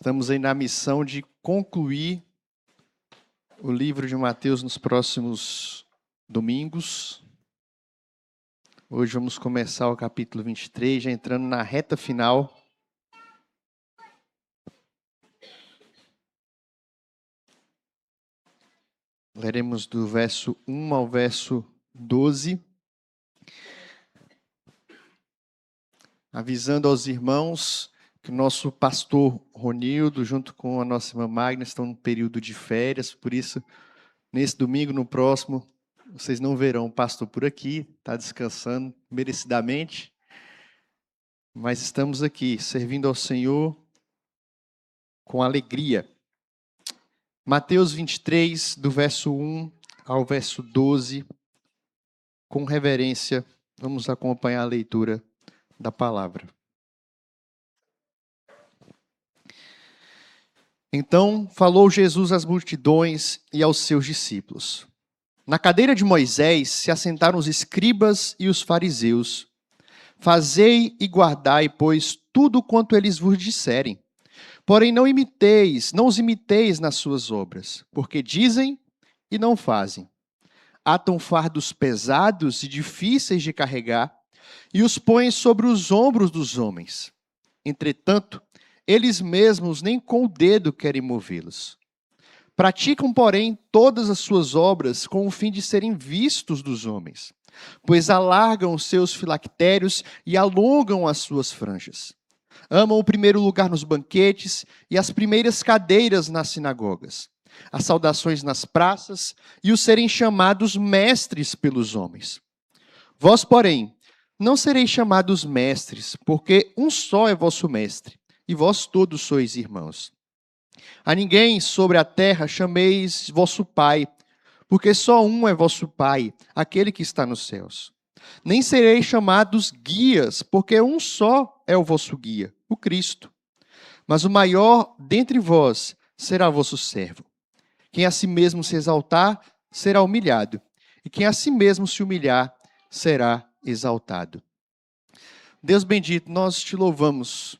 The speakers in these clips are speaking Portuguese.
Estamos aí na missão de concluir o livro de Mateus nos próximos domingos. Hoje vamos começar o capítulo 23, já entrando na reta final. Leremos do verso 1 ao verso 12. Avisando aos irmãos que o nosso pastor Ronildo, junto com a nossa irmã Magna, estão no período de férias, por isso, nesse domingo, no próximo, vocês não verão o pastor por aqui, está descansando merecidamente, mas estamos aqui, servindo ao Senhor com alegria. Mateus 23, do verso 1 ao verso 12, com reverência, vamos acompanhar a leitura da palavra. Então falou Jesus às multidões e aos seus discípulos. Na cadeira de Moisés se assentaram os escribas e os fariseus. Fazei e guardai, pois, tudo quanto eles vos disserem. Porém não os imiteis nas suas obras, porque dizem e não fazem. Atam fardos pesados e difíceis de carregar e os põem sobre os ombros dos homens. Entretanto, eles mesmos nem com o dedo querem movê-los. Praticam, porém, todas as suas obras com o fim de serem vistos dos homens, pois alargam os seus filactérios e alongam as suas franjas. Amam o primeiro lugar nos banquetes e as primeiras cadeiras nas sinagogas, as saudações nas praças e os serem chamados mestres pelos homens. Vós, porém, não sereis chamados mestres, porque um só é vosso mestre, e vós todos sois irmãos. A ninguém sobre a terra chameis vosso Pai, porque só um é vosso Pai, aquele que está nos céus. Nem sereis chamados guias, porque um só é o vosso guia, o Cristo. Mas o maior dentre vós será vosso servo. Quem a si mesmo se exaltar, será humilhado, e quem a si mesmo se humilhar, será exaltado. Deus bendito, nós te louvamos,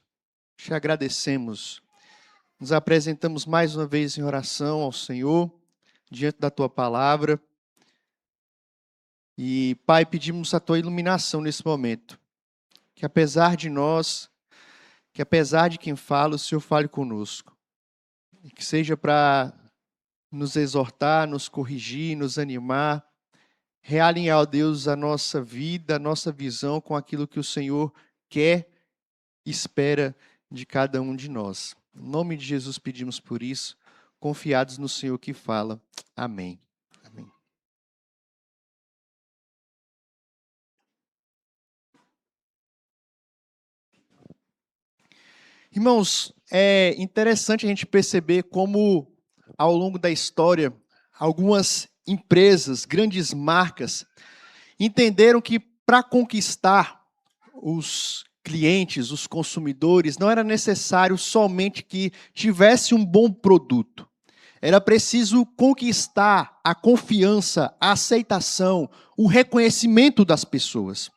te agradecemos, nos apresentamos mais uma vez em oração ao Senhor, diante da Tua palavra. E, Pai, pedimos a Tua iluminação nesse momento. Que apesar de nós, que apesar de quem fala, o Senhor fale conosco. E que seja para nos exortar, nos corrigir, nos animar, realinhar, ó Deus, a nossa vida, a nossa visão com aquilo que o Senhor quer e espera de cada um de nós. Em nome de Jesus pedimos por isso, confiados no Senhor que fala. Amém. Amém. Irmãos, é interessante a gente perceber como, ao longo da história, algumas empresas, grandes marcas, entenderam que para conquistar os clientes, os consumidores, não era necessário somente que tivesse um bom produto. Era preciso conquistar a confiança, a aceitação, o reconhecimento das pessoas.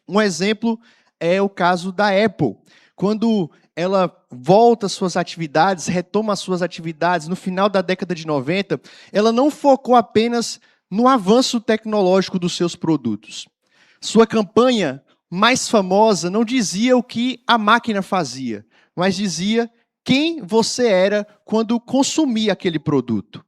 Um exemplo é o caso da Apple. Quando ela volta às suas atividades, retoma as suas atividades no final da década de 90, ela não focou apenas no avanço tecnológico dos seus produtos. Sua campanha mais famosa não dizia o que a máquina fazia, mas dizia quem você era quando consumia aquele produto.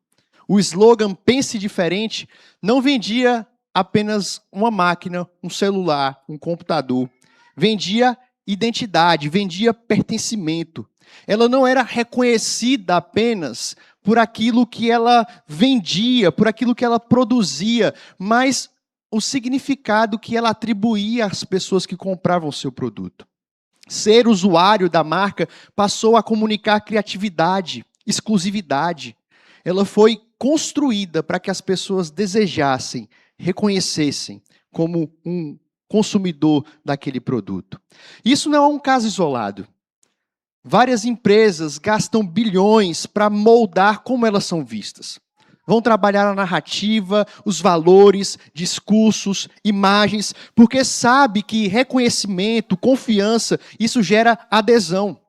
O slogan Pense Diferente não vendia apenas uma máquina, um celular, um computador. Vendia identidade, vendia pertencimento. Ela não era reconhecida apenas por aquilo que ela vendia, por aquilo que ela produzia, mas o significado que ela atribuía às pessoas que compravam o seu produto. Ser usuário da marca passou a comunicar criatividade, exclusividade. Ela foi construída para que as pessoas desejassem, reconhecessem como um consumidor daquele produto. Isso não é um caso isolado. Várias empresas gastam bilhões para moldar como elas são vistas. Vão trabalhar a narrativa, os valores, discursos, imagens, porque sabe que reconhecimento, confiança, isso gera adesão.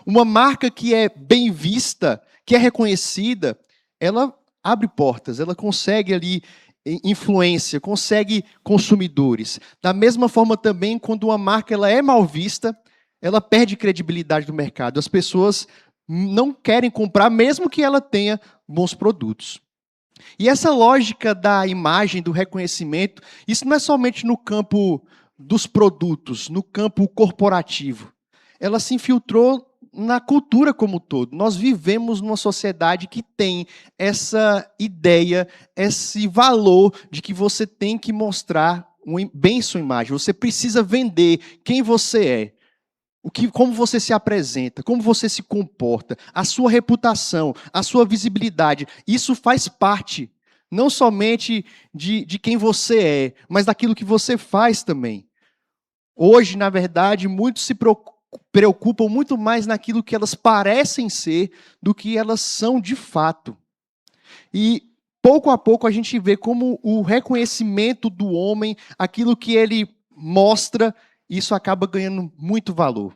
Uma marca que é bem vista, que é reconhecida, ela abre portas, ela consegue ali influência, consegue consumidores. Da mesma forma também, quando uma marca ela é mal vista, ela perde credibilidade no mercado. As pessoas não querem comprar, mesmo que ela tenha bons produtos. E essa lógica da imagem, do reconhecimento, isso não é somente no campo dos produtos, no campo corporativo. Ela se infiltrou na cultura como um todo. Nós vivemos numa sociedade que tem essa ideia, esse valor de que você tem que mostrar bem sua imagem. Você precisa vender quem você é. Como você se apresenta, como você se comporta, a sua reputação, a sua visibilidade, isso faz parte, não somente de quem você é, mas daquilo que você faz também. Hoje, na verdade, muitos se preocupam muito mais naquilo que elas parecem ser do que elas são de fato. E pouco a pouco a gente vê como o reconhecimento do homem, aquilo que ele mostra, isso acaba ganhando muito valor.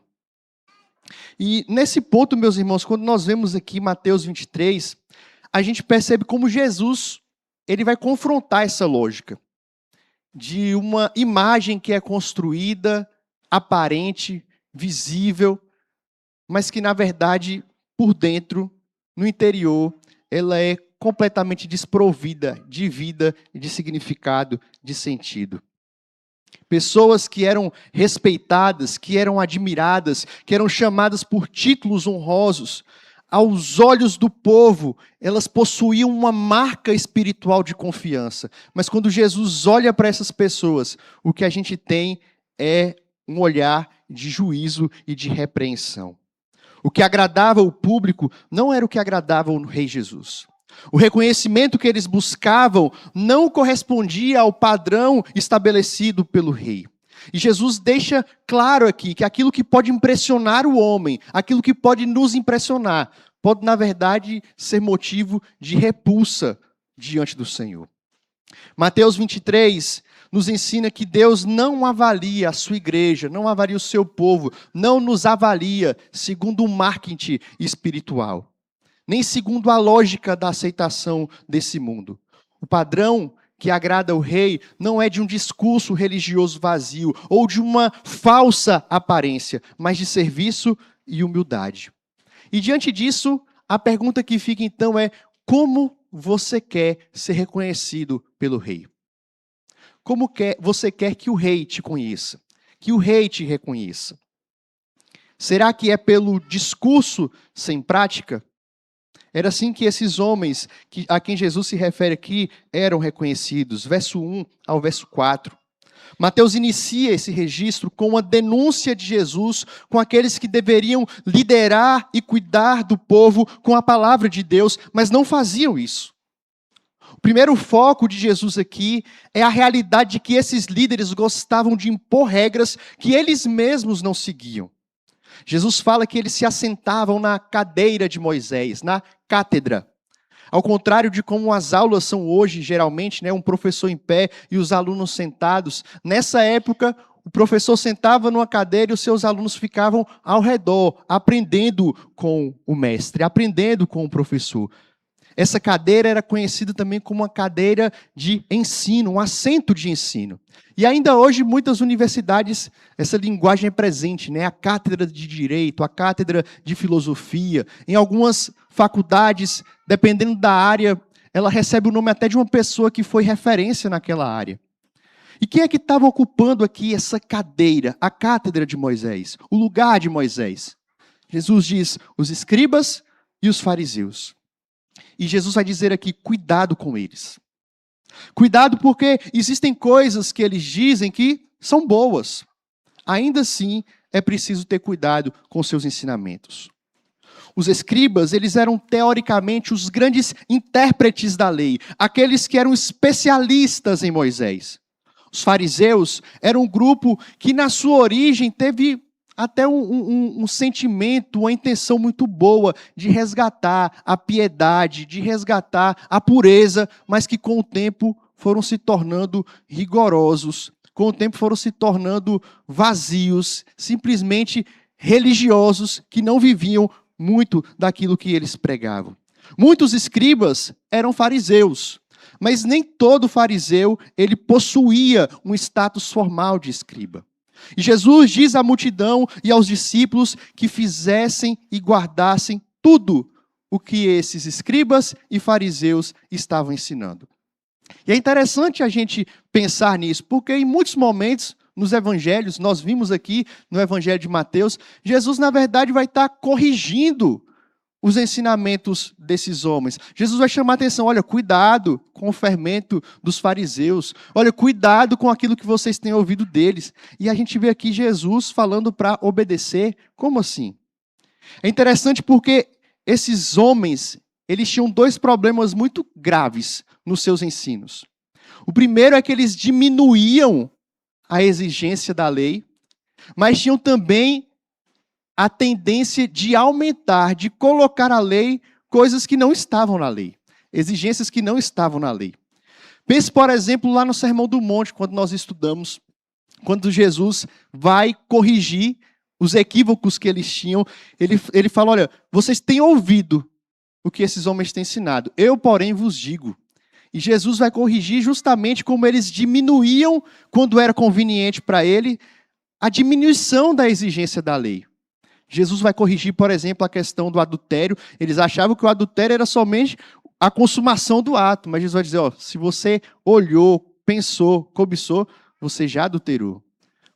E nesse ponto, meus irmãos, quando nós vemos aqui Mateus 23, a gente percebe como Jesus ele vai confrontar essa lógica de uma imagem que é construída, aparente, visível, mas que, na verdade, por dentro, no interior, ela é completamente desprovida de vida, de significado, de sentido. Pessoas que eram respeitadas, que eram admiradas, que eram chamadas por títulos honrosos, aos olhos do povo, elas possuíam uma marca espiritual de confiança. Mas quando Jesus olha para essas pessoas, o que a gente tem é um olhar de juízo e de repreensão. O que agradava o público não era o que agradava o Rei Jesus. O reconhecimento que eles buscavam não correspondia ao padrão estabelecido pelo rei. E Jesus deixa claro aqui que aquilo que pode impressionar o homem, aquilo que pode nos impressionar, pode, na verdade, ser motivo de repulsa diante do Senhor. Mateus 23 nos ensina que Deus não avalia a sua igreja, não avalia o seu povo, não nos avalia segundo o marketing espiritual, nem segundo a lógica da aceitação desse mundo. O padrão que agrada ao rei não é de um discurso religioso vazio ou de uma falsa aparência, mas de serviço e humildade. E diante disso, a pergunta que fica então é: como você quer ser reconhecido pelo rei? Como você quer que o rei te conheça? Que o rei te reconheça? Será que é pelo discurso sem prática? Era assim que esses homens, a quem Jesus se refere aqui, eram reconhecidos. Verso 1 ao verso 4. Mateus inicia esse registro com uma denúncia de Jesus com aqueles que deveriam liderar e cuidar do povo com a palavra de Deus, mas não faziam isso. O primeiro foco de Jesus aqui é a realidade de que esses líderes gostavam de impor regras que eles mesmos não seguiam. Jesus fala que eles se assentavam na cadeira de Moisés, na cátedra. Ao contrário de como as aulas são hoje, geralmente, um professor em pé e os alunos sentados. Nessa época, o professor sentava numa cadeira e os seus alunos ficavam ao redor, aprendendo com o mestre, aprendendo com o professor. Essa cadeira era conhecida também como uma cadeira de ensino, um assento de ensino. E ainda hoje, muitas universidades, essa linguagem é presente, a cátedra de direito, a cátedra de filosofia. Em algumas faculdades, dependendo da área, ela recebe o nome até de uma pessoa que foi referência naquela área. E quem é que estava ocupando aqui essa cadeira, a cátedra de Moisés, o lugar de Moisés? Jesus diz: os escribas e os fariseus. E Jesus vai dizer aqui: cuidado com eles. Cuidado porque existem coisas que eles dizem que são boas. Ainda assim, é preciso ter cuidado com seus ensinamentos. Os escribas, eles eram teoricamente os grandes intérpretes da lei, aqueles que eram especialistas em Moisés. Os fariseus eram um grupo que na sua origem teve até um sentimento, uma intenção muito boa de resgatar a piedade, de resgatar a pureza, mas que com o tempo foram se tornando rigorosos, com o tempo foram se tornando vazios, simplesmente religiosos que não viviam muito daquilo que eles pregavam. Muitos escribas eram fariseus, mas nem todo fariseu ele possuía um status formal de escriba. E Jesus diz à multidão e aos discípulos que fizessem e guardassem tudo o que esses escribas e fariseus estavam ensinando. E é interessante a gente pensar nisso, porque em muitos momentos nos evangelhos, nós vimos aqui no evangelho de Mateus, Jesus na verdade vai estar corrigindo os ensinamentos desses homens. Jesus vai chamar a atenção, olha, cuidado com o fermento dos fariseus, olha, cuidado com aquilo que vocês têm ouvido deles. E a gente vê aqui Jesus falando para obedecer, como assim? É interessante porque esses homens, eles tinham dois problemas muito graves nos seus ensinos. O primeiro é que eles diminuíam a exigência da lei, mas tinham também a tendência de aumentar, de colocar à lei coisas que não estavam na lei, exigências que não estavam na lei. Pense, por exemplo, lá no Sermão do Monte, quando nós estudamos, quando Jesus vai corrigir os equívocos que eles tinham, ele fala, olha, vocês têm ouvido o que esses homens têm ensinado, eu, porém, vos digo. E Jesus vai corrigir justamente como eles diminuíam, quando era conveniente para ele, a diminuição da exigência da lei. Jesus vai corrigir, por exemplo, a questão do adultério. Eles achavam que o adultério era somente a consumação do ato. Mas Jesus vai dizer, ó, se você olhou, pensou, cobiçou, você já adulterou.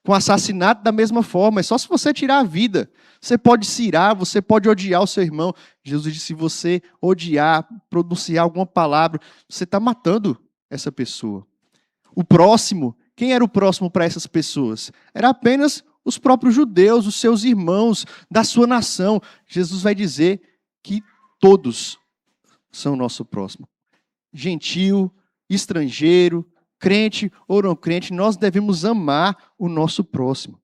Com assassinato da mesma forma, é só se você tirar a vida. Você pode se irar, você pode odiar o seu irmão. Jesus disse, se você odiar, pronunciar alguma palavra, você está matando essa pessoa. O próximo, quem era o próximo para essas pessoas? Era apenas os próprios judeus, os seus irmãos da sua nação. Jesus vai dizer que todos são nosso próximo. Gentil, estrangeiro, crente ou não crente, nós devemos amar o nosso próximo.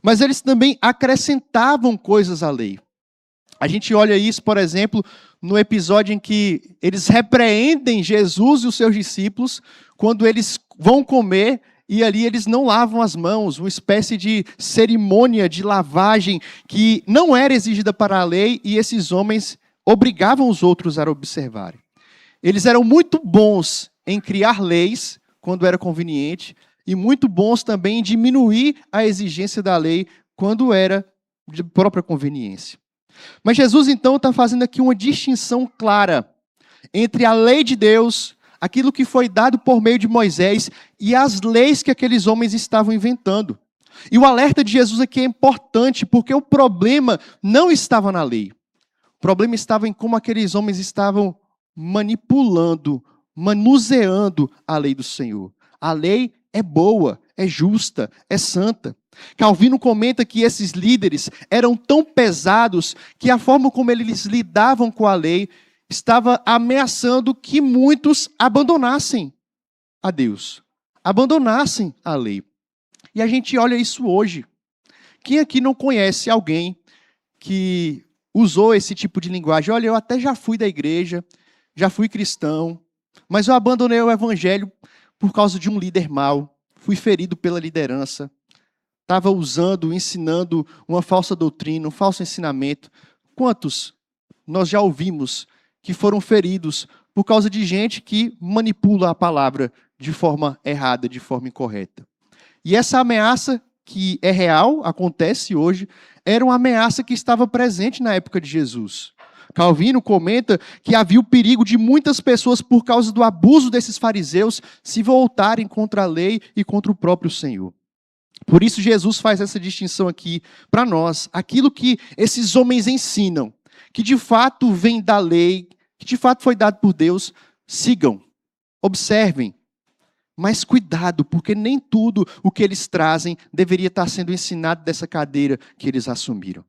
Mas eles também acrescentavam coisas à lei. A gente olha isso, por exemplo, no episódio em que eles repreendem Jesus e os seus discípulos quando eles vão comer e ali eles não lavam as mãos, uma espécie de cerimônia de lavagem que não era exigida para a lei e esses homens obrigavam os outros a observarem. Eles eram muito bons em criar leis quando era conveniente e muito bons também em diminuir a exigência da lei quando era de própria conveniência. Mas Jesus então está fazendo aqui uma distinção clara entre a lei de Deus, aquilo que foi dado por meio de Moisés e as leis que aqueles homens estavam inventando. E o alerta de Jesus aqui é importante, porque o problema não estava na lei. O problema estava em como aqueles homens estavam manipulando, manuseando a lei do Senhor. A lei é boa, é justa, é santa. Calvino comenta que esses líderes eram tão pesados que a forma como eles lidavam com a lei estava ameaçando que muitos abandonassem a Deus, abandonassem a lei. E a gente olha isso hoje. Quem aqui não conhece alguém que usou esse tipo de linguagem? Olha, eu até já fui da igreja, já fui cristão, mas eu abandonei o evangelho por causa de um líder mau, fui ferido pela liderança, estava usando, ensinando uma falsa doutrina, um falso ensinamento. Quantos nós já ouvimos que foram feridos por causa de gente que manipula a palavra de forma errada, de forma incorreta? E essa ameaça que é real, acontece hoje, era uma ameaça que estava presente na época de Jesus. Calvino comenta que havia o perigo de muitas pessoas, por causa do abuso desses fariseus, se voltarem contra a lei e contra o próprio Senhor. Por isso Jesus faz essa distinção aqui para nós. Aquilo que esses homens ensinam, que de fato vem da lei, que de fato foi dado por Deus, sigam, observem. Mas cuidado, porque nem tudo o que eles trazem deveria estar sendo ensinado dessa cadeira que eles assumiram.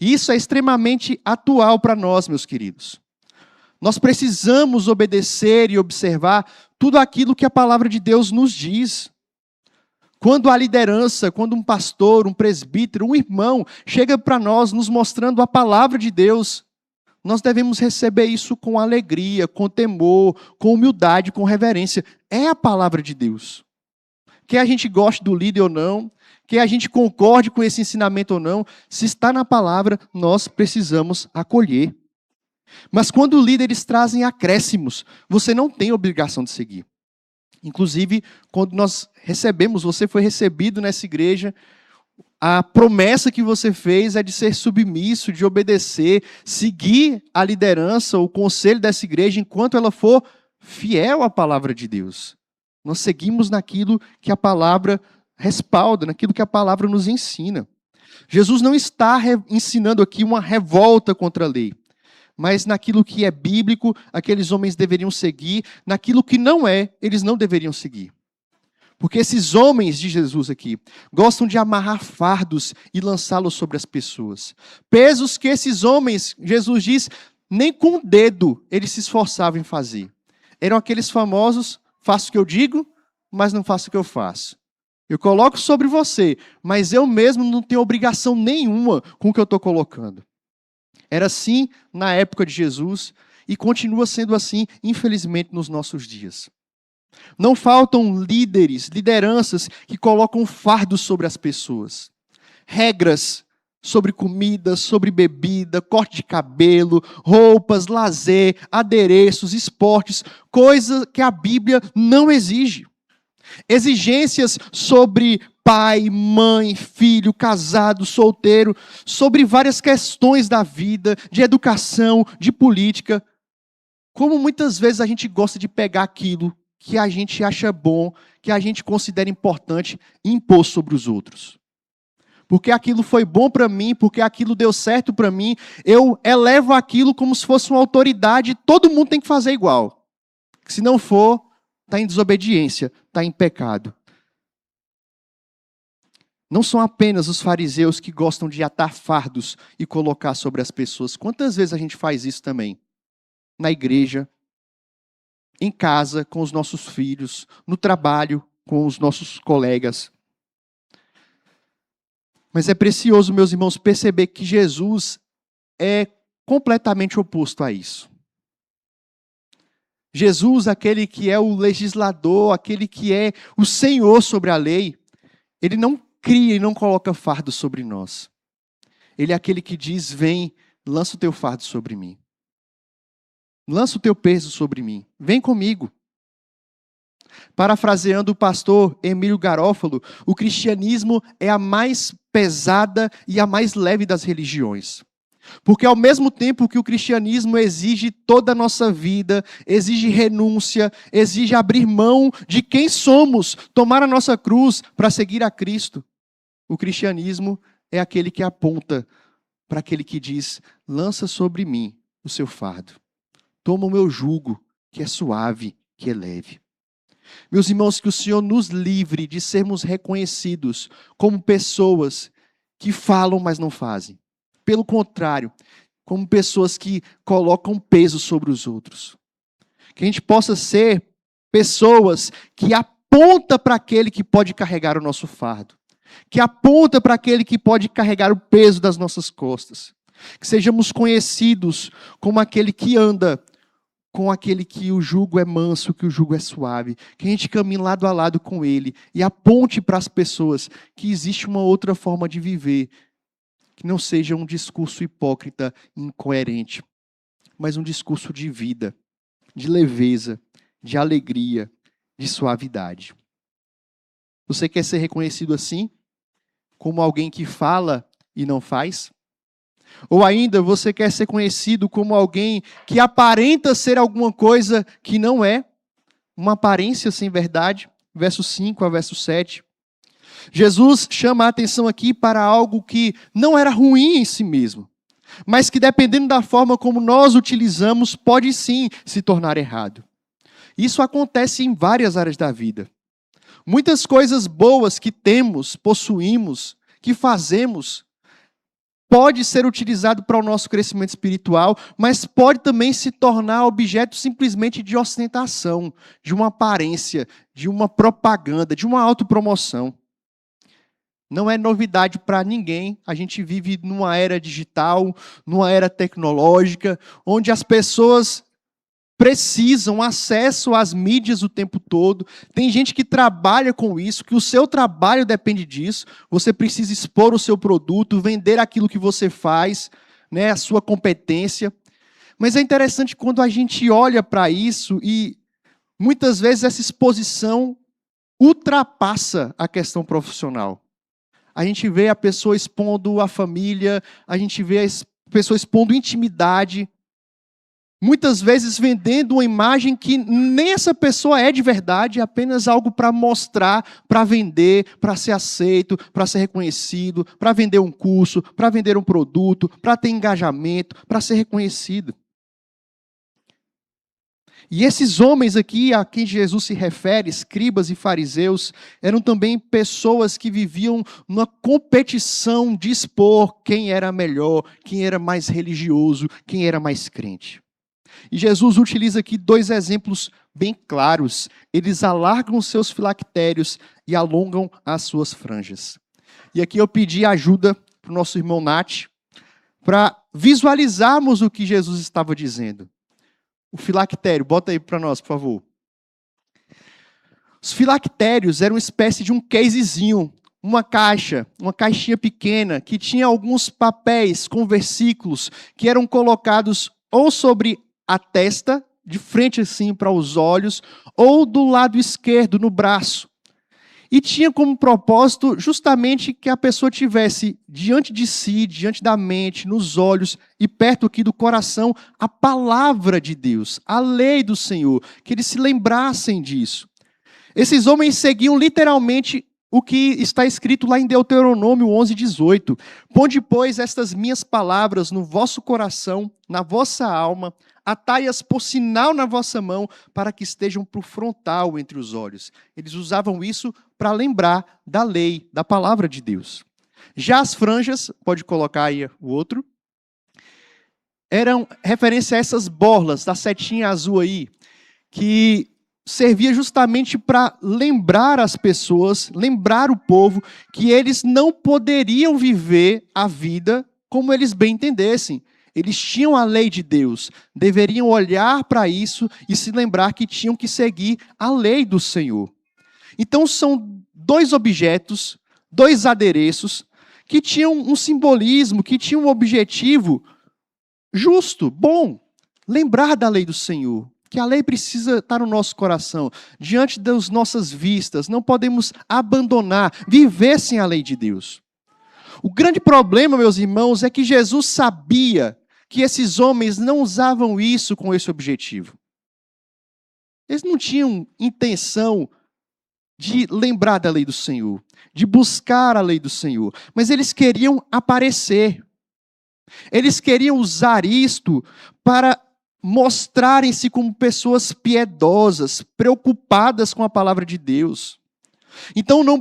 E isso é extremamente atual para nós, meus queridos. Nós precisamos obedecer e observar tudo aquilo que a palavra de Deus nos diz. Quando a liderança, quando um pastor, um presbítero, um irmão chega para nós nos mostrando a palavra de Deus, nós devemos receber isso com alegria, com temor, com humildade, com reverência. É a palavra de Deus. Quer a gente goste do líder ou não, que a gente concorde com esse ensinamento ou não, se está na palavra, nós precisamos acolher. Mas quando líderes trazem acréscimos, você não tem obrigação de seguir. Inclusive, quando nós recebemos, você foi recebido nessa igreja, a promessa que você fez é de ser submisso, de obedecer, seguir a liderança, o conselho dessa igreja, enquanto ela for fiel à palavra de Deus. Nós seguimos naquilo que a palavra respalda, naquilo que a palavra nos ensina. Jesus não está ensinando aqui uma revolta contra a lei, mas naquilo que é bíblico, aqueles homens deveriam seguir, naquilo que não é, eles não deveriam seguir. Porque esses homens de Jesus aqui gostam de amarrar fardos e lançá-los sobre as pessoas. Pesos que esses homens, Jesus diz, nem com o dedo eles se esforçavam em fazer. Eram aqueles famosos, faço o que eu digo, mas não faço o que eu faço. Eu coloco sobre você, mas eu mesmo não tenho obrigação nenhuma com o que eu estou colocando. Era assim na época de Jesus e continua sendo assim, infelizmente, nos nossos dias. Não faltam líderes, lideranças que colocam fardos sobre as pessoas. Regras sobre comida, sobre bebida, corte de cabelo, roupas, lazer, adereços, esportes, coisa que a Bíblia não exige. Exigências sobre pai, mãe, filho, casado, solteiro, sobre várias questões da vida, de educação, de política. Como muitas vezes a gente gosta de pegar aquilo que a gente acha bom, que a gente considera importante e impor sobre os outros. Porque aquilo foi bom para mim, porque aquilo deu certo para mim, eu elevo aquilo como se fosse uma autoridade, todo mundo tem que fazer igual. Se não for, está em desobediência, está em pecado. Não são apenas os fariseus que gostam de atar fardos e colocar sobre as pessoas. Quantas vezes a gente faz isso também? Na igreja, em casa, com os nossos filhos, no trabalho, com os nossos colegas. Mas é precioso, meus irmãos, perceber que Jesus é completamente oposto a isso. Jesus, aquele que é o legislador, aquele que é o Senhor sobre a lei, ele não cria e não coloca fardo sobre nós. Ele é aquele que diz, vem, lança o teu fardo sobre mim. Lança o teu peso sobre mim. Vem comigo. Parafraseando o pastor Emílio Garófalo, o cristianismo é a mais pesada e a mais leve das religiões. Porque ao mesmo tempo que o cristianismo exige toda a nossa vida, exige renúncia, exige abrir mão de quem somos, tomar a nossa cruz para seguir a Cristo, o cristianismo é aquele que aponta para aquele que diz, lança sobre mim o seu fardo. Toma o meu jugo, que é suave, que é leve. Meus irmãos, que o Senhor nos livre de sermos reconhecidos como pessoas que falam, mas não fazem. Pelo contrário, como pessoas que colocam peso sobre os outros. Que a gente possa ser pessoas que apontam para aquele que pode carregar o nosso fardo. Que aponta para aquele que pode carregar o peso das nossas costas. Que sejamos conhecidos como aquele que anda com aquele que o jugo é manso, que o jugo é suave. Que a gente caminhe lado a lado com ele e aponte para as pessoas que existe uma outra forma de viver. Que não seja um discurso hipócrita e incoerente, mas um discurso de vida, de leveza, de alegria, de suavidade. Você quer ser reconhecido assim? Como alguém que fala e não faz? Ou ainda, você quer ser conhecido como alguém que aparenta ser alguma coisa que não é? Uma aparência sem verdade? Verso 5 a verso 7. Jesus chama a atenção aqui para algo que não era ruim em si mesmo, mas que dependendo da forma como nós utilizamos, pode sim se tornar errado. Isso acontece em várias áreas da vida. Muitas coisas boas que temos, possuímos, que fazemos, pode ser utilizado para o nosso crescimento espiritual, mas pode também se tornar objeto simplesmente de ostentação, de uma aparência, de uma propaganda, de uma autopromoção. Não é novidade para ninguém, a gente vive numa era digital, numa era tecnológica, onde as pessoas precisam acesso às mídias o tempo todo. Tem gente que trabalha com isso, que o seu trabalho depende disso. Você precisa expor o seu produto, vender aquilo que você faz, né, a sua competência. Mas é interessante quando a gente olha para isso e muitas vezes essa exposição ultrapassa a questão profissional. A gente vê a pessoa expondo a família, a gente vê a pessoa expondo intimidade, muitas vezes vendendo uma imagem que nem essa pessoa é de verdade, é apenas algo para mostrar, para vender, para ser aceito, para ser reconhecido, para vender um curso, para vender um produto, para ter engajamento, para ser reconhecido. E esses homens aqui a quem Jesus se refere, escribas e fariseus, eram também pessoas que viviam numa competição de expor quem era melhor, quem era mais religioso, quem era mais crente. E Jesus utiliza aqui dois exemplos bem claros. Eles alargam os seus filactérios e alongam as suas franjas. E aqui eu pedi ajuda para o nosso irmão Nath, para visualizarmos o que Jesus estava dizendo. O filactério, bota aí para nós, por favor. Os filactérios eram uma espécie de um casezinho, uma caixinha pequena, que tinha alguns papéis com versículos que eram colocados ou sobre a testa, de frente assim para os olhos, ou do lado esquerdo, no braço. E tinha como propósito justamente que a pessoa tivesse diante de si, diante da mente, nos olhos e perto aqui do coração, a palavra de Deus, a lei do Senhor, que eles se lembrassem disso. Esses homens seguiam literalmente o que está escrito lá em Deuteronômio 11:18. Ponde, pois, estas minhas palavras no vosso coração, na vossa alma, atai-as por sinal na vossa mão, para que estejam por frontal entre os olhos. Eles usavam isso para lembrar da lei, da palavra de Deus. Já as franjas, pode colocar aí o outro, eram referência a essas borlas da setinha azul aí, que servia justamente para lembrar as pessoas, lembrar o povo, que eles não poderiam viver a vida como eles bem entendessem. Eles tinham a lei de Deus, deveriam olhar para isso e se lembrar que tinham que seguir a lei do Senhor. Então são dois objetos, dois adereços, que tinham um simbolismo, que tinham um objetivo justo, bom, lembrar da lei do Senhor. Que a lei precisa estar no nosso coração, diante das nossas vistas, não podemos abandonar, viver sem a lei de Deus. O grande problema, meus irmãos, é que Jesus sabia que esses homens não usavam isso com esse objetivo. Eles não tinham intenção de lembrar da lei do Senhor, de buscar a lei do Senhor, mas eles queriam aparecer. Eles queriam usar isto para mostrarem-se como pessoas piedosas, preocupadas com a palavra de Deus. Então não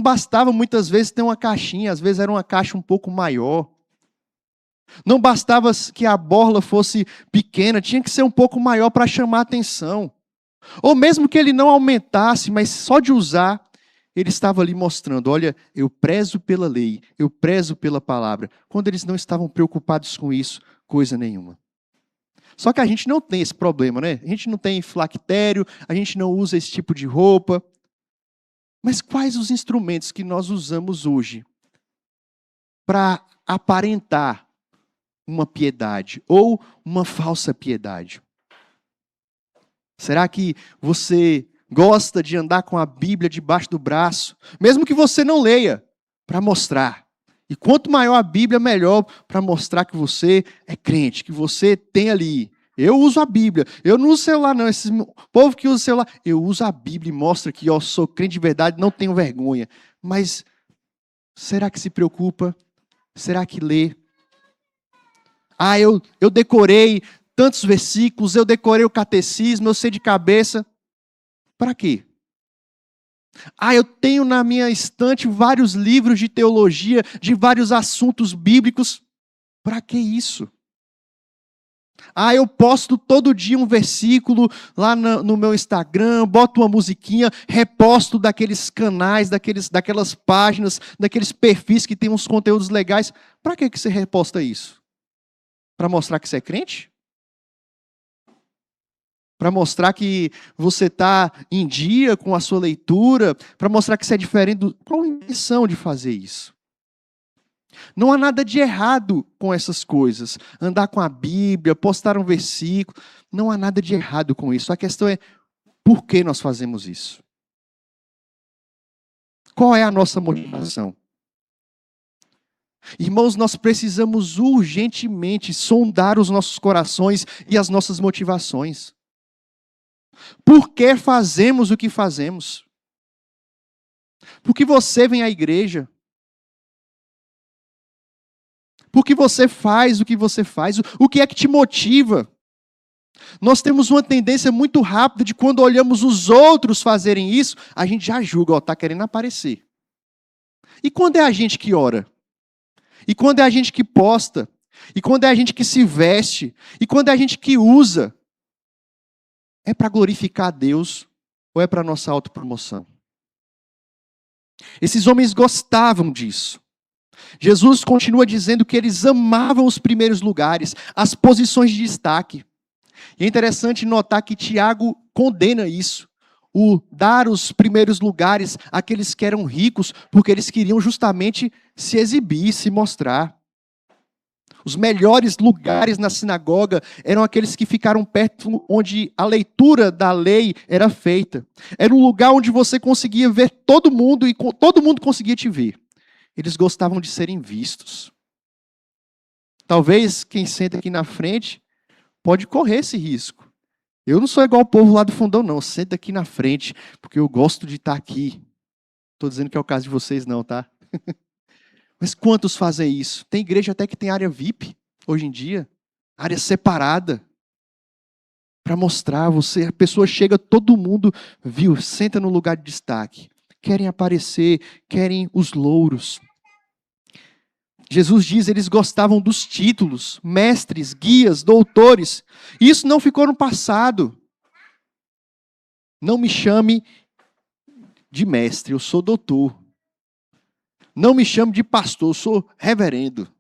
bastava muitas vezes ter uma caixinha, às vezes era uma caixa um pouco maior. Não bastava que a borla fosse pequena, tinha que ser um pouco maior para chamar a atenção. Ou mesmo que ele não aumentasse, mas só de usar, ele estava ali mostrando, olha, eu prezo pela lei, eu prezo pela palavra. Quando eles não estavam preocupados com isso, coisa nenhuma. Só que a gente não tem esse problema, né? A gente não tem filactério, a gente não usa esse tipo de roupa. Mas quais os instrumentos que nós usamos hoje para aparentar uma piedade ou uma falsa piedade? Será que você gosta de andar com a Bíblia debaixo do braço, mesmo que você não leia, para mostrar? E quanto maior a Bíblia, melhor para mostrar que você é crente, que você tem ali. Eu uso a Bíblia. Eu não uso celular, não. Esse povo que usa celular, eu uso a Bíblia e mostro que eu sou crente de verdade, não tenho vergonha. Mas será que se preocupa? Será que lê? Ah, eu decorei tantos versículos, eu decorei o catecismo, eu sei de cabeça. Para quê? Ah, eu tenho na minha estante vários livros de teologia, de vários assuntos bíblicos. Para que isso? Ah, eu posto todo dia um versículo lá no meu Instagram, boto uma musiquinha, reposto daqueles canais, daquelas páginas, daqueles perfis que tem uns conteúdos legais. Para que você reposta isso? Para mostrar que você é crente? para mostrar que você está em dia com a sua leitura, para mostrar que você é diferente do... Qual a intenção de fazer isso? Não há nada de errado com essas coisas. Andar com a Bíblia, postar um versículo, não há nada de errado com isso. A questão é por que nós fazemos isso? Qual é a nossa motivação? Irmãos, nós precisamos urgentemente sondar os nossos corações e as nossas motivações. Por que fazemos o que fazemos? Por que você vem à igreja? Por que você faz o que você faz? O que é que te motiva? Nós temos uma tendência muito rápida de quando olhamos os outros fazerem isso, a gente já julga, ó, tá querendo aparecer. E quando é a gente que ora? E quando é a gente que posta? E quando é a gente que se veste? E quando é a gente que usa? É para glorificar a Deus ou é para nossa autopromoção? Esses homens gostavam disso. Jesus continua dizendo que eles amavam os primeiros lugares, as posições de destaque. E é interessante notar que Tiago condena isso. O dar os primeiros lugares àqueles que eram ricos, porque eles queriam justamente se exibir, se mostrar. Os melhores lugares na sinagoga eram aqueles que ficaram perto onde a leitura da lei era feita. Era um lugar onde você conseguia ver todo mundo e todo mundo conseguia te ver. Eles gostavam de serem vistos. Talvez quem senta aqui na frente pode correr esse risco. Eu não sou igual o povo lá do fundão, não. Senta aqui na frente, porque eu gosto de estar aqui. Estou dizendo que é o caso de vocês, não, tá? Mas quantos fazem isso? Tem igreja até que tem área VIP, hoje em dia. Área separada. Para mostrar, a pessoa chega, todo mundo viu, senta no lugar de destaque. Querem aparecer, querem os louros. Jesus diz, eles gostavam dos títulos, mestres, guias, doutores. Isso não ficou no passado. Não me chame de mestre, eu sou doutor. Não me chame de pastor, eu sou reverendo.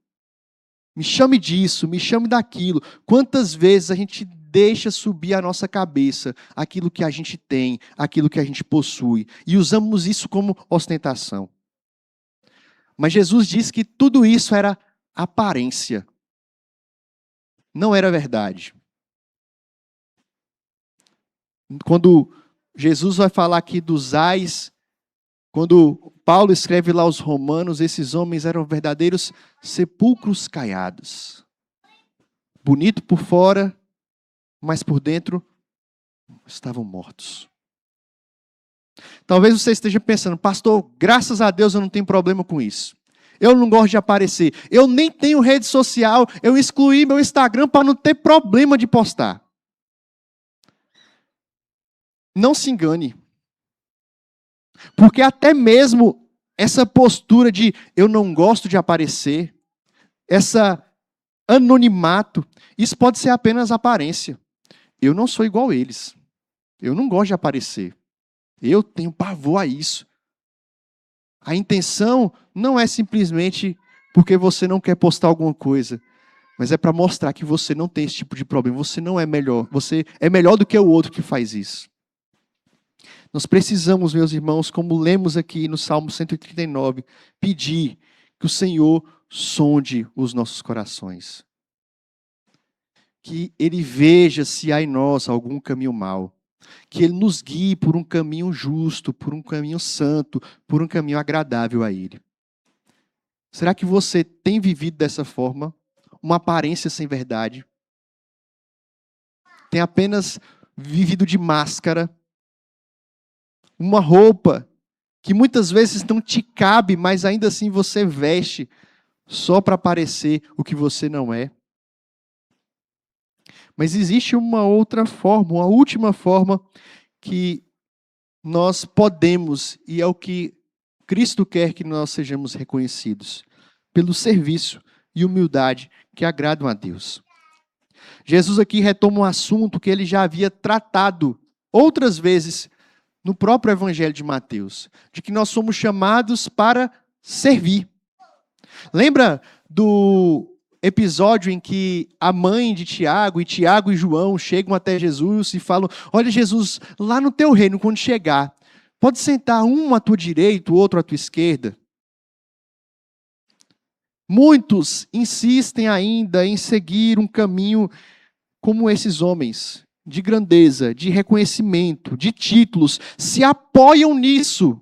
Me chame disso, me chame daquilo. Quantas vezes a gente deixa subir a nossa cabeça aquilo que a gente tem, aquilo que a gente possui, e usamos isso como ostentação. Mas Jesus disse que tudo isso era aparência. Não era verdade. Quando Jesus vai falar aqui dos ais, quando Paulo escreve lá aos Romanos, esses homens eram verdadeiros sepulcros caiados. Bonito por fora, mas por dentro estavam mortos. Talvez você esteja pensando, pastor, graças a Deus eu não tenho problema com isso. Eu não gosto de aparecer. Eu nem tenho rede social. Eu excluí meu Instagram para não ter problema de postar. Não se engane. Porque até mesmo essa postura de eu não gosto de aparecer, essa anonimato, isso pode ser apenas aparência. Eu não sou igual a eles. Eu não gosto de aparecer. Eu tenho pavor a isso. A intenção não é simplesmente porque você não quer postar alguma coisa, mas é para mostrar que você não tem esse tipo de problema. Você não é melhor. Você é melhor do que o outro que faz isso. Nós precisamos, meus irmãos, como lemos aqui no Salmo 139, pedir que o Senhor sonde os nossos corações. Que Ele veja se há em nós algum caminho mau. Que Ele nos guie por um caminho justo, por um caminho santo, por um caminho agradável a Ele. Será que você tem vivido dessa forma? Uma aparência sem verdade? Tem apenas vivido de máscara? Uma roupa que muitas vezes não te cabe, mas ainda assim você veste só para parecer o que você não é? Mas existe uma outra forma, uma última forma que nós podemos, e é o que Cristo quer que nós sejamos reconhecidos, pelo serviço e humildade que agradam a Deus. Jesus aqui retoma um assunto que ele já havia tratado outras vezes no próprio Evangelho de Mateus, de que nós somos chamados para servir. Lembra do episódio em que a mãe de Tiago e João chegam até Jesus e falam: olha, Jesus, lá no teu reino, quando chegar, pode sentar um à tua direita, o outro à tua esquerda. Muitos insistem ainda em seguir um caminho como esses homens, de grandeza, de reconhecimento, de títulos, se apoiam nisso,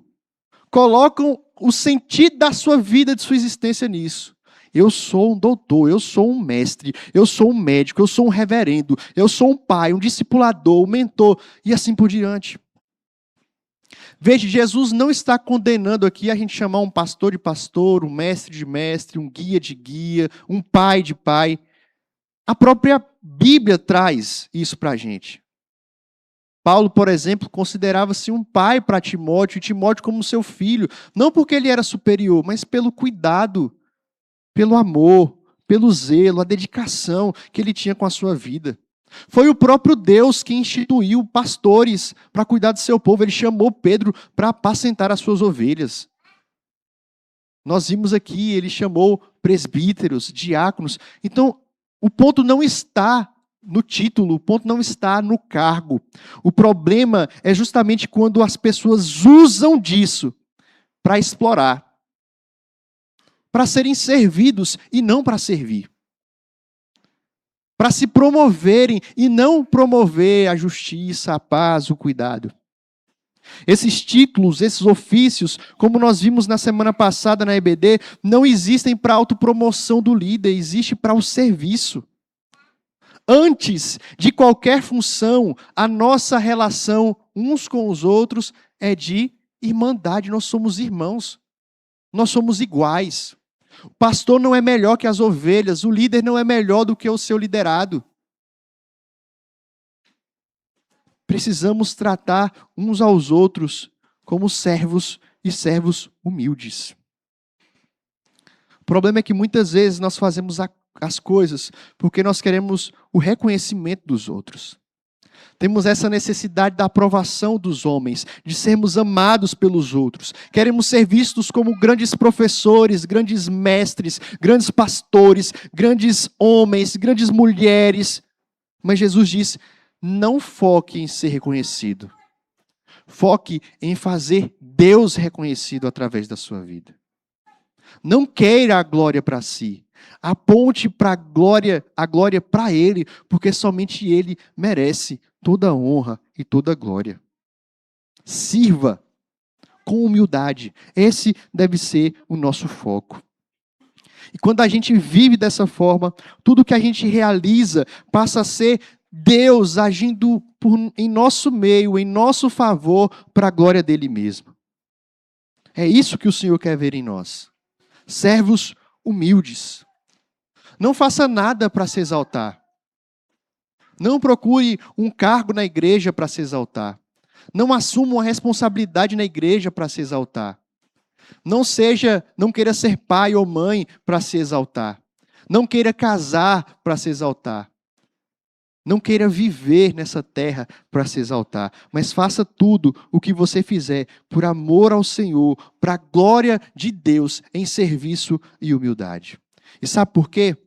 colocam o sentido da sua vida, de sua existência nisso. Eu sou um doutor, eu sou um mestre, eu sou um médico, eu sou um reverendo, eu sou um pai, um discipulador, um mentor, e assim por diante. Veja, Jesus não está condenando aqui a gente chamar um pastor de pastor, um mestre de mestre, um guia de guia, um pai de pai. A própria Bíblia traz isso para a gente. Paulo, por exemplo, considerava-se um pai para Timóteo, e Timóteo como seu filho, não porque ele era superior, mas pelo cuidado, pelo amor, pelo zelo, a dedicação que ele tinha com a sua vida. Foi o próprio Deus que instituiu pastores para cuidar do seu povo. Ele chamou Pedro para apacentar as suas ovelhas. Nós vimos aqui, ele chamou presbíteros, diáconos. Então, o ponto não está no título, o ponto não está no cargo. O problema é justamente quando as pessoas usam disso para explorar, para serem servidos e não para servir. Para se promoverem e não promover a justiça, a paz, o cuidado. Esses títulos, esses ofícios, como nós vimos na semana passada na EBD, não existem para a autopromoção do líder, existe para o serviço. Antes de qualquer função, a nossa relação uns com os outros é de irmandade, nós somos irmãos, nós somos iguais. O pastor não é melhor que as ovelhas, o líder não é melhor do que o seu liderado. Precisamos tratar uns aos outros como servos e servos humildes. O problema é que muitas vezes nós fazemos as coisas porque nós queremos o reconhecimento dos outros. Temos essa necessidade da aprovação dos homens, de sermos amados pelos outros. Queremos ser vistos como grandes professores, grandes mestres, grandes pastores, grandes homens, grandes mulheres. Mas Jesus diz: não foque em ser reconhecido. Foque em fazer Deus reconhecido através da sua vida. Não queira a glória para si. Aponte para a glória para Ele, porque somente Ele merece toda a honra e toda a glória. Sirva com humildade. Esse deve ser o nosso foco. E quando a gente vive dessa forma, tudo que a gente realiza passa a ser Deus agindo em nosso meio, em nosso favor, para a glória dele mesmo. É isso que o Senhor quer ver em nós. Servos humildes. Não faça nada para se exaltar. Não procure um cargo na igreja para se exaltar. Não assuma uma responsabilidade na igreja para se exaltar. Não queira ser pai ou mãe para se exaltar. Não queira casar para se exaltar. Não queira viver nessa terra para se exaltar, mas faça tudo o que você fizer por amor ao Senhor, para a glória de Deus, em serviço e humildade. E sabe por quê?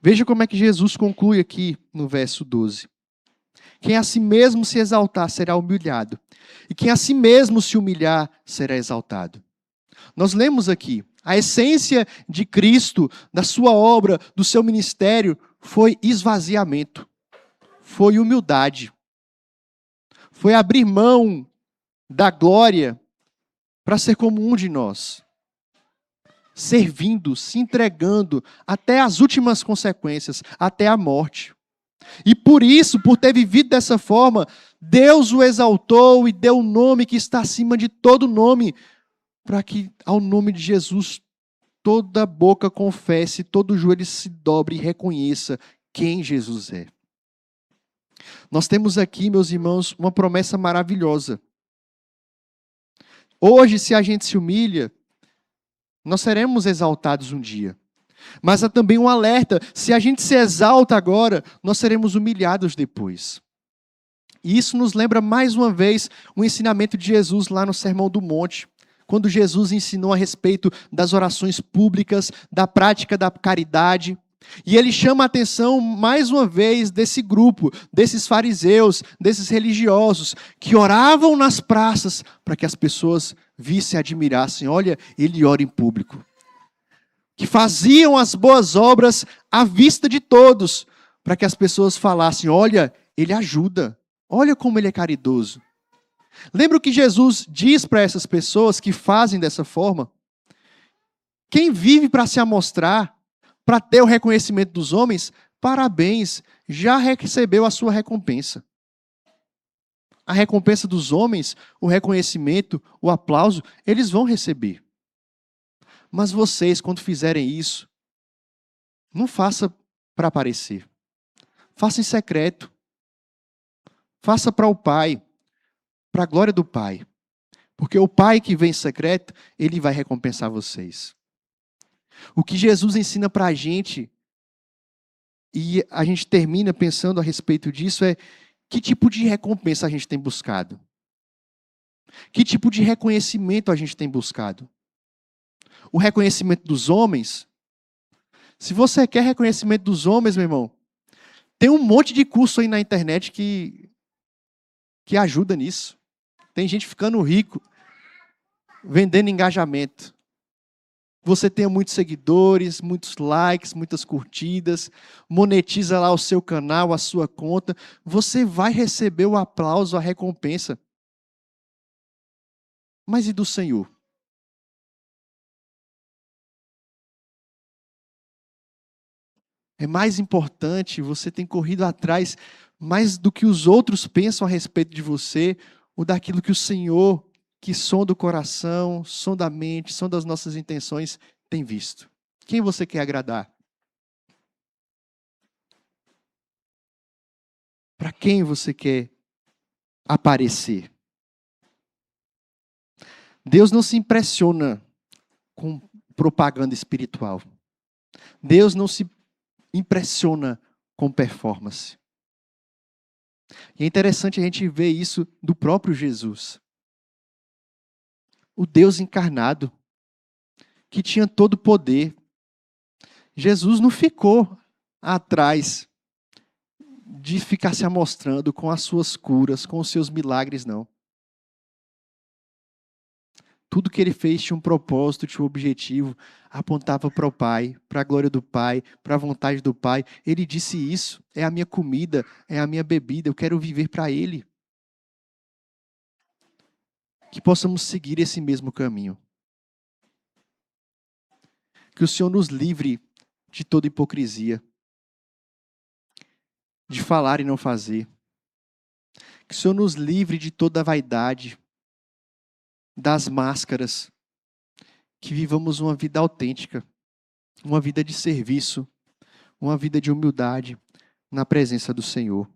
Veja como é que Jesus conclui aqui no verso 12. Quem a si mesmo se exaltar será humilhado, e quem a si mesmo se humilhar será exaltado. Nós lemos aqui, a essência de Cristo, da sua obra, do seu ministério, foi esvaziamento. Foi humildade. Foi abrir mão da glória para ser como um de nós. Servindo, se entregando até as últimas consequências, até a morte. E por isso, por ter vivido dessa forma, Deus o exaltou e deu um nome que está acima de todo nome, para que ao nome de Jesus toda boca confesse, todo joelho se dobre e reconheça quem Jesus é. Nós temos aqui, meus irmãos, uma promessa maravilhosa. Hoje, se a gente se humilha, nós seremos exaltados um dia. Mas há também um alerta: se a gente se exalta agora, nós seremos humilhados depois. E isso nos lembra mais uma vez o ensinamento de Jesus lá no Sermão do Monte, quando Jesus ensinou a respeito das orações públicas, da prática da caridade. E ele chama a atenção, mais uma vez, desse grupo, desses fariseus, desses religiosos, que oravam nas praças para que as pessoas vissem e admirassem. Olha, ele ora em público. Que faziam as boas obras à vista de todos, para que as pessoas falassem, olha, ele ajuda, olha como ele é caridoso. Lembra o que Jesus diz para essas pessoas que fazem dessa forma? Quem vive para se amostrar, para ter o reconhecimento dos homens, parabéns, já recebeu a sua recompensa. A recompensa dos homens, o reconhecimento, o aplauso, eles vão receber. Mas vocês, quando fizerem isso, não faça para aparecer. Faça em secreto. Faça para o Pai, para a glória do Pai. Porque o Pai que vem em secreto, ele vai recompensar vocês. O que Jesus ensina para a gente, e a gente termina pensando a respeito disso, é que tipo de recompensa a gente tem buscado? Que tipo de reconhecimento a gente tem buscado? O reconhecimento dos homens? Se você quer reconhecimento dos homens, meu irmão, tem um monte de curso aí na internet que ajuda nisso. Tem gente ficando rico, vendendo engajamento. Você tenha muitos seguidores, muitos likes, muitas curtidas, monetiza lá o seu canal, a sua conta, você vai receber o aplauso, a recompensa. Mas e do Senhor? É mais importante, você tem corrido atrás mais do que os outros pensam a respeito de você, ou daquilo que o Senhor, que sonda o coração, sonda a mente, sonda as nossas intenções, tem visto. Quem você quer agradar? Para quem você quer aparecer? Deus não se impressiona com propaganda espiritual. Deus não se impressiona com performance. E é interessante a gente ver isso do próprio Jesus. O Deus encarnado, que tinha todo o poder. Jesus não ficou atrás de ficar se amostrando com as suas curas, com os seus milagres, não. Tudo que ele fez tinha um propósito, tinha um objetivo, apontava para o Pai, para a glória do Pai, para a vontade do Pai. Ele disse isso, é a minha comida, é a minha bebida, eu quero viver para Ele. Que possamos seguir esse mesmo caminho. Que o Senhor nos livre de toda hipocrisia, de falar e não fazer. Que o Senhor nos livre de toda vaidade, das máscaras. Que vivamos uma vida autêntica, uma vida de serviço, uma vida de humildade na presença do Senhor.